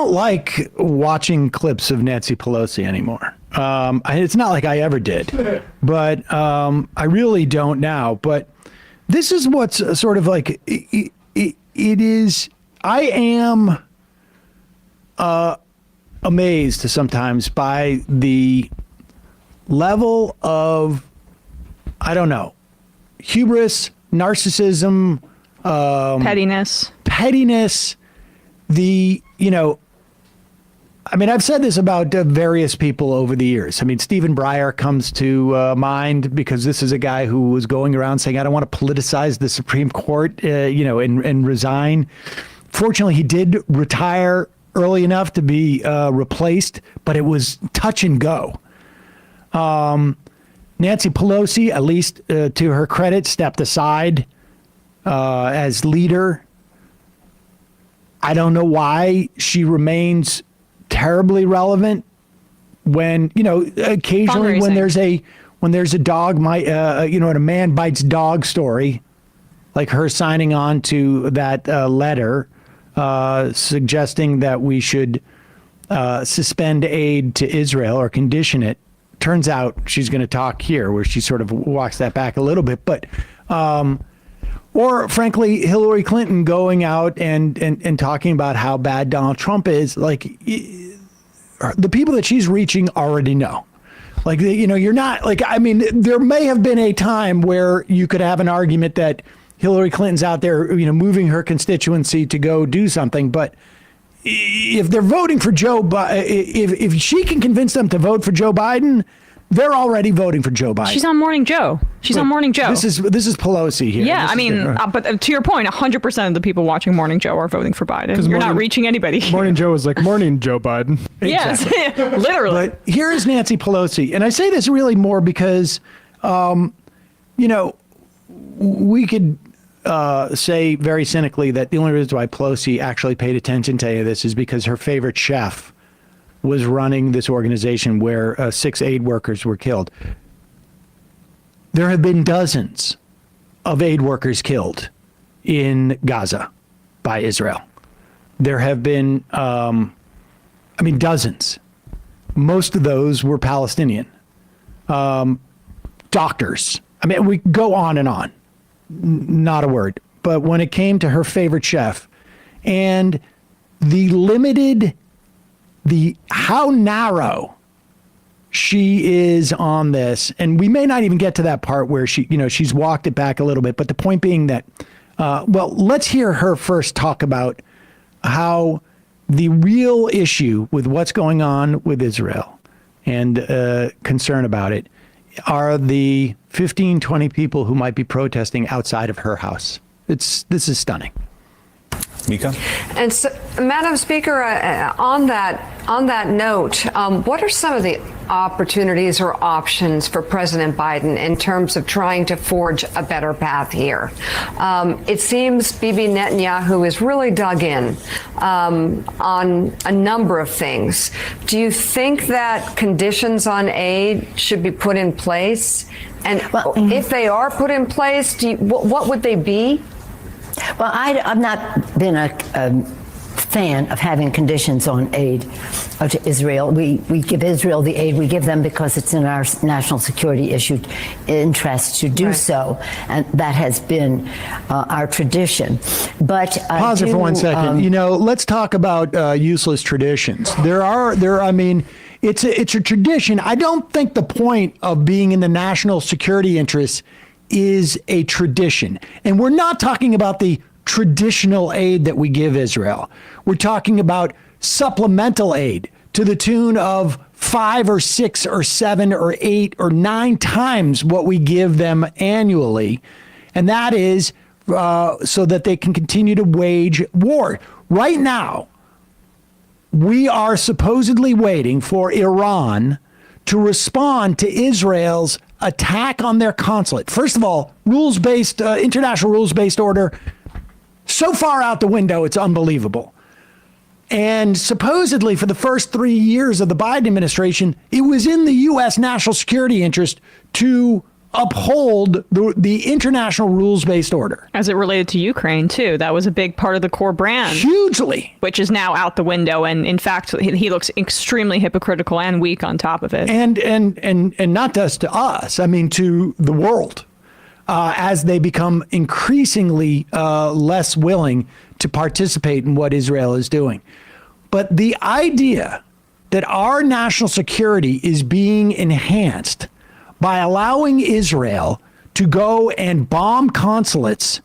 don't like watching clips of Nancy Pelosi anymore. It's not like I ever did, but I really don't now. But this is what's sort of like, it is, I am amazed sometimes by the level of, I don't know, hubris, narcissism, pettiness, I've said this about various people over the years. I mean, Stephen Breyer comes to mind because this is a guy who was going around saying, I don't want to politicize the Supreme Court, and resign. Fortunately, he did retire early enough to be replaced, but it was touch and go. Nancy Pelosi, at least to her credit, stepped aside as leader. I don't know why she remains terribly relevant when, occasionally when there's a dog, a man bites dog story, like her signing on to that letter suggesting that we should suspend aid to Israel or condition it. Turns out she's going to talk here where she sort of walks that back a little bit. But or frankly, Hillary Clinton going out and talking about how bad Donald Trump is. Like, the people that she's reaching already know. Like, you're not like, there may have been a time where you could have an argument that Hillary Clinton's out there, moving her constituency to go do something. But if they're voting for Joe Biden, if she can convince them to vote for Joe Biden, they're already voting for Joe Biden. She's on Morning Joe. On Morning Joe. This is Pelosi here. Yeah, but to your point, 100% of the people watching Morning Joe are voting for Biden. You're not reaching anybody. Morning Joe is like, morning, Joe Biden. Yes, literally. But here's Nancy Pelosi. And I say this really more because, we could say very cynically that the only reason why Pelosi actually paid attention to any of this is because her favorite chef was running this organization where 6 aid workers were killed. There have been dozens of aid workers killed in Gaza by Israel. There have been, dozens. Most of those were Palestinian. Doctors. We go on and on. Not a word. But when it came to her favorite chef and how narrow she is on this, and we may not even get to that part where she's walked it back a little bit, but the point being that, let's hear her first talk about how the real issue with what's going on with Israel and concern about it are the 15, 20 people who might be protesting outside of her house. This is stunning. Mika? And so, Madam Speaker, on that note, what are some of the opportunities or options for President Biden in terms of trying to forge a better path here? It seems Bibi Netanyahu is really dug in on a number of things. Do you think that conditions on aid should be put in place? And if they are put in place, what would they be? Well, I've not been a fan of having conditions on aid to Israel. We give Israel the aid we give them because it's in our national security interest to do so, and that has been our tradition. But pause it for 1 second. Let's talk about useless traditions. It's a tradition. I don't think the point of being in the national security interest is a tradition. And we're not talking about the traditional aid that we give Israel. We're talking about supplemental aid to the tune of 5 or 6 or 7 or 8 or 9 times what we give them annually. And that is so that they can continue to wage war. Right now, we are supposedly waiting for Iran to respond to Israel's attack on their consulate. First of all, international rules-based order, so far out the window, it's unbelievable. And supposedly for the first 3 years of the Biden administration, it was in the U.S. national security interest to uphold the international rules-based order. As it related to Ukraine, too. That was a big part of the core brand. Hugely. Which is now out the window. And in fact, he looks extremely hypocritical and weak on top of it. And not just to us, I mean, to the world, as they become increasingly less willing to participate in what Israel is doing. But the idea that our national security is being enhanced by allowing Israel to go and bomb consulates,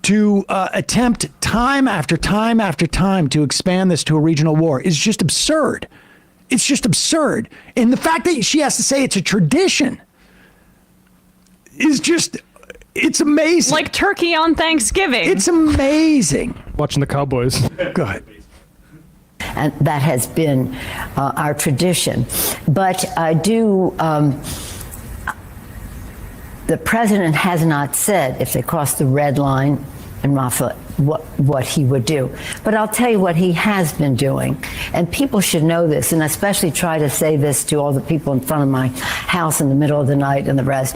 to attempt time after time after time to expand this to a regional war is just absurd. It's just absurd. And the fact that she has to say it's a tradition is just, it's amazing. Like turkey on Thanksgiving. It's amazing. Watching the Cowboys. Go ahead. And that has been our tradition. But I do, the president has not said if they cross the red line in Rafah what he would do. But I'll tell you what he has been doing. And people should know this, and especially try to say this to all the people in front of my house in the middle of the night and the rest.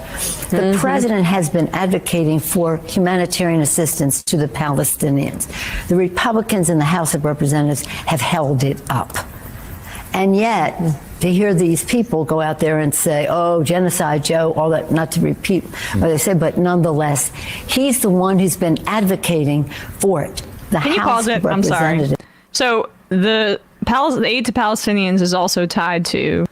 The president has been advocating for humanitarian assistance to the Palestinians. The Republicans in the House of Representatives have held it up. And yet, to hear these people go out there and say, oh, genocide, Joe, all that, not to repeat what they say, but nonetheless, he's the one who's been advocating for it. The Can you House pause of it? I'm sorry. Representatives. So the aid to Palestinians is also tied to,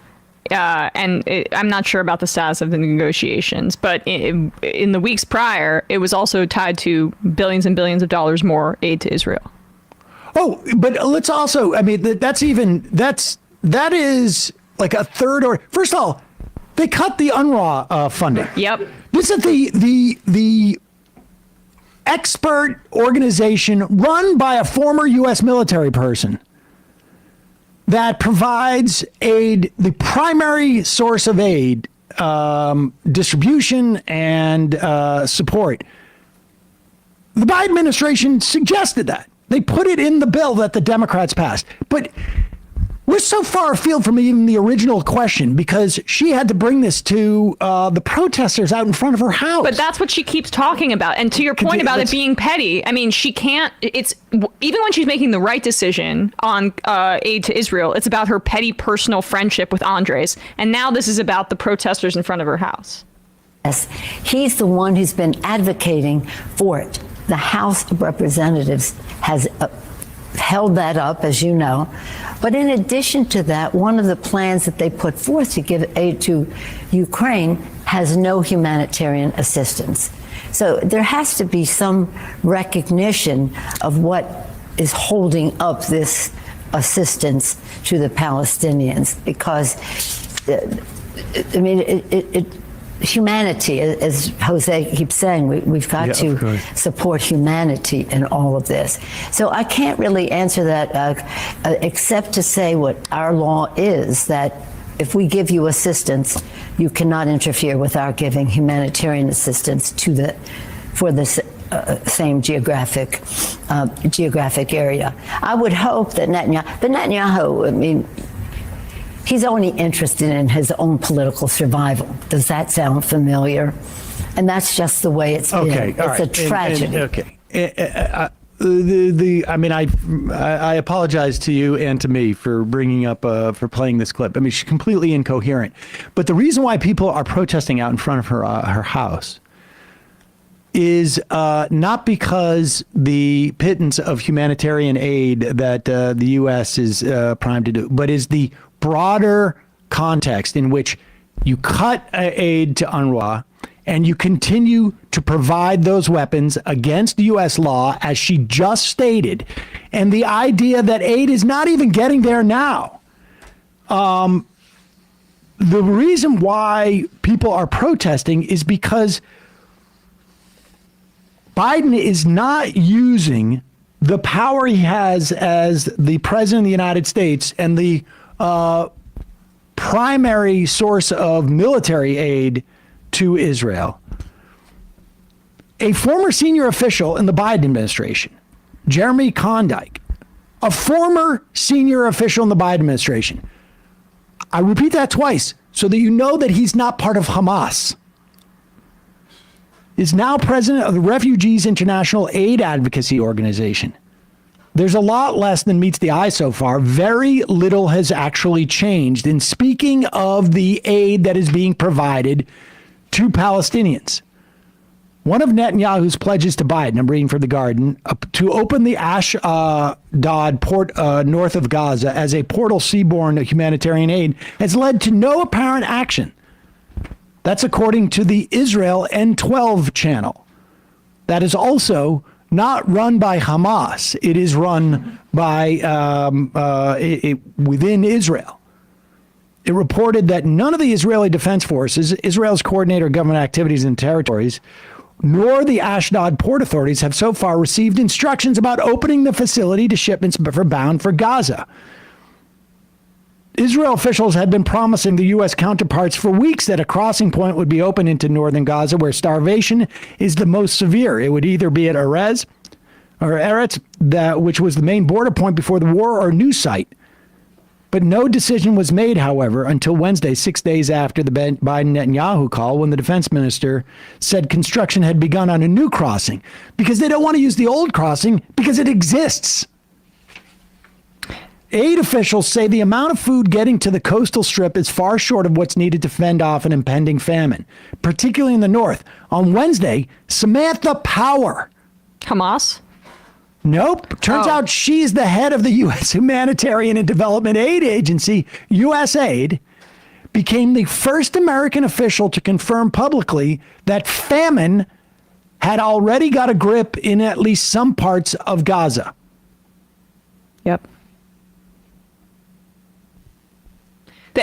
I'm not sure about the status of the negotiations, but in the weeks prior, it was also tied to billions and billions of dollars more aid to Israel. Oh, but let's also, I mean, that is like a third or, first of all, they cut the UNRWA funding. Yep. This is the expert organization run by a former U.S. military person that provides aid, the primary source of aid, distribution and support. The Biden administration suggested that. They put it in the bill that the Democrats passed. But we're so far afield from even the original question because she had to bring this to the protesters out in front of her house. But that's what she keeps talking about. And to your point about it being petty, I mean, she can't, it's, even when she's making the right decision on aid to Israel, it's about her petty personal friendship with Andres. And now this is about the protesters in front of her house. Yes, he's the one who's been advocating for it. The House of Representatives has held that up, as you know. But in addition to that, one of the plans that they put forth to give aid to Ukraine has no humanitarian assistance. So there has to be some recognition of what is holding up this assistance to the Palestinians, because, I mean, humanity, as Jose keeps saying, we've got to support humanity in all of this. So I can't really answer that except to say what our law is, that if we give you assistance, you cannot interfere with our giving humanitarian assistance to for this same geographic area. I would hope that Netanyahu, I mean, he's only interested in his own political survival. Does that sound familiar? And that's just the way it's been. Okay, it's a tragedy. I mean, I apologize to you and to me for bringing up, for playing this clip. I mean, she's completely incoherent. But the reason why people are protesting out in front of her house is not because the pittance of humanitarian aid that the U.S. is primed to do, but is the broader context in which you cut aid to UNRWA and you continue to provide those weapons against U.S. law, as she just stated, and the idea that aid is not even getting there now. The reason why people are protesting is because Biden is not using the power he has as the president of the United States and the primary source of military aid to Israel. A former senior official in the Biden administration, Jeremy Condike, a former senior official in the Biden administration. I repeat that twice so that you know that he's not part of Hamas. is now president of the Refugees International Aid Advocacy Organization. There's a lot less than meets the eye so far. Very little has actually changed. And speaking of the aid that is being provided to Palestinians, one of Netanyahu's pledges to Biden, I'm reading from The Guardian, to open the Ashdod port north of Gaza as a portal seaborne humanitarian aid has led to no apparent action. That's according to the Israel N12 channel. That is also not run by Hamas. It is run by within Israel. It reported that none of the Israeli Defense Forces, Israel's coordinator of government activities and territories, nor the Ashdod port authorities have so far received instructions about opening the facility to shipments bound for Gaza. Israel officials had been promising the U.S. counterparts for weeks that a crossing point would be open into northern Gaza, where starvation is the most severe. It would either be at Eretz, which was the main border point before the war, or a new site. But no decision was made, however, until Wednesday, 6 days after the Biden-Netanyahu call, when the defense minister said construction had begun on a new crossing, because they don't want to use the old crossing because it exists. Aid officials say the amount of food getting to the coastal strip is far short of what's needed to fend off an impending famine, particularly in the north. On Wednesday, Samantha Power. Hamas? Nope. Turns out she's the head of the U.S. Humanitarian and Development Aid Agency, USAID, became the first American official to confirm publicly that famine had already got a grip in at least some parts of Gaza. Yep.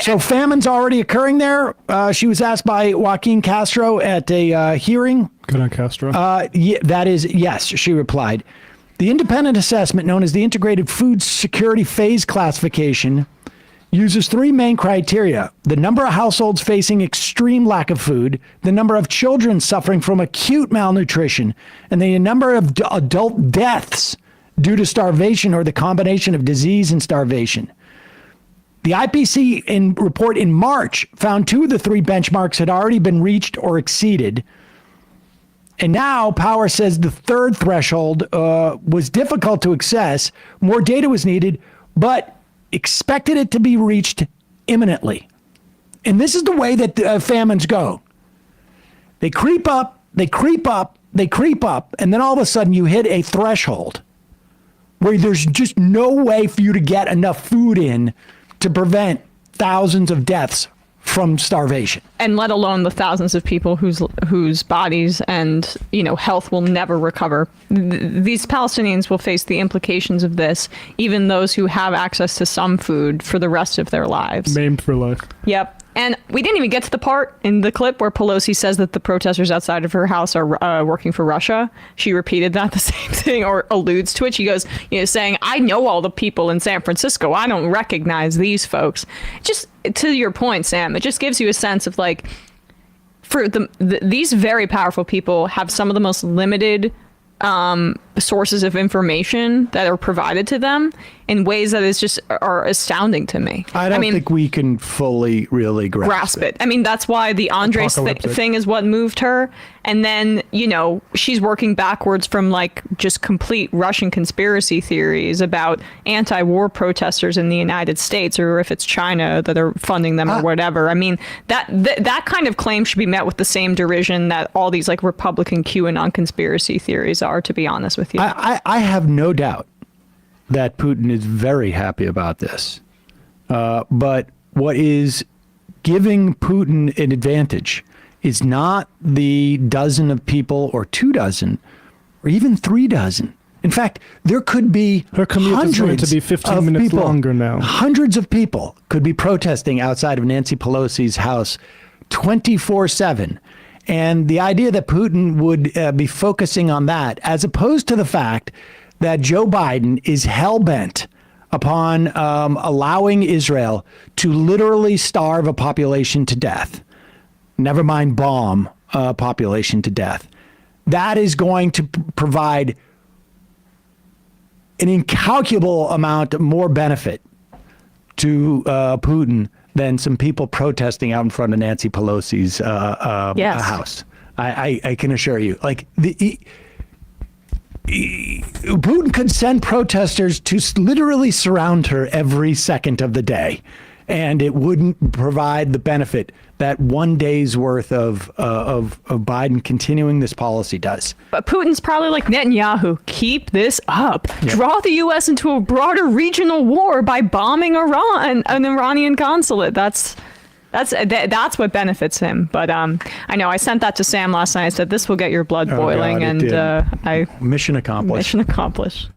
So famine's already occurring there. She was asked by Joaquin Castro at a hearing. Good on Castro. Yeah, that is, yes, she replied. The independent assessment, known as the Integrated Food Security Phase Classification, uses three main criteria: the number of households facing extreme lack of food, the number of children suffering from acute malnutrition, and the number of adult deaths due to starvation or the combination of disease and starvation. The IPC report in March found two of the three benchmarks had already been reached or exceeded. And now Power says the third threshold was difficult to access. More data was needed, but expected it to be reached imminently. And this is the way that famines go. They creep up, they creep up, they creep up, and then all of a sudden you hit a threshold where there's just no way for you to get enough food in to prevent thousands of deaths from starvation. And let alone the thousands of people whose bodies and, health will never recover. These Palestinians will face the implications of this, even those who have access to some food, for the rest of their lives. Maimed for life. Yep. And we didn't even get to the part in the clip where Pelosi says that the protesters outside of her house are working for Russia. She repeated that, the same thing, or alludes to it. She goes, saying, I know all the people in San Francisco. I don't recognize these folks. Just to your point, Sam, it just gives you a sense of for these very powerful people have some of the most limited sources of information that are provided to them in ways that are astounding to me. I don't think we can fully really grasp it. I mean, that's why the Andres thing is what moved her. And then, she's working backwards from just complete Russian conspiracy theories about anti-war protesters in the United States, or if it's China that are funding them or whatever. I mean, that kind of claim should be met with the same derision that all these Republican QAnon conspiracy theories are, to be honest with you. I have no doubt that Putin is very happy about this. But what is giving Putin an advantage is not the dozen of people or 2 dozen or even 3 dozen. In fact, there could be Her commute is going to be 15 minutes longer now. Hundreds of people could be protesting outside of Nancy Pelosi's house 24/7. And the idea that Putin would be focusing on that, as opposed to the fact that Joe Biden is hell-bent upon allowing Israel to literally starve a population to death, never mind bomb a population to death. That is going to provide an incalculable amount more benefit to Putin than some people protesting out in front of Nancy Pelosi's house. I can assure you. Like Putin could send protesters to literally surround her every second of the day, and it wouldn't provide the benefit that 1 day's worth of Biden continuing this policy does. But Putin's probably like Netanyahu, keep this up. Yeah. Draw the U.S. into a broader regional war by bombing Iran, an Iranian consulate. That's what benefits him. But I know I sent that to Sam last night. I said, this will get your blood boiling. God, and mission accomplished. Mission accomplished.